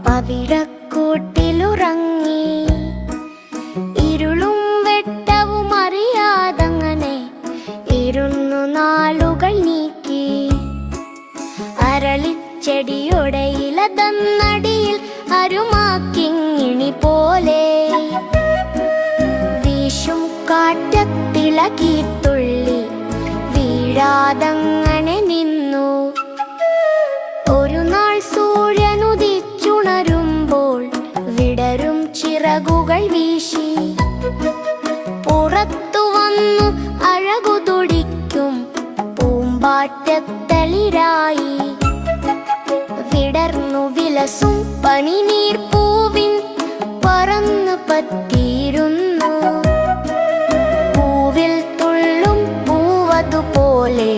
പവിഴക്കൂട്ടിലുറങ്ങി. ഇരുളും വെട്ടവും അറിയാതങ്ങനെ ഇരുന്നു നാളുകൾ നീക്കി. അരളിച്ചെടിയുടെ ഇലതന്നടിയിൽ അരുമാക്കിങ്ങിണി പോലെ വീശും കാറ്റത്തിളകിത്തുള്ളി വീഴാതങ്ങനെ നിന്നു. ഒരു നാൾ സൂര്യനുദിച്ചുണരുമ്പോൾ വിടരും ചിറകുകൾ വീശി പുറത്തു വന്നു അഴകു തുടിക്കും പൂമ്പാറ്റത്തളിരായി. വിടർന്നു വിലസും പനിനീർ പൂവിൻ പറന്നു പറ്റിയിരുന്നു. പൂവിൽ തുള്ളും പൂവതുപോലെ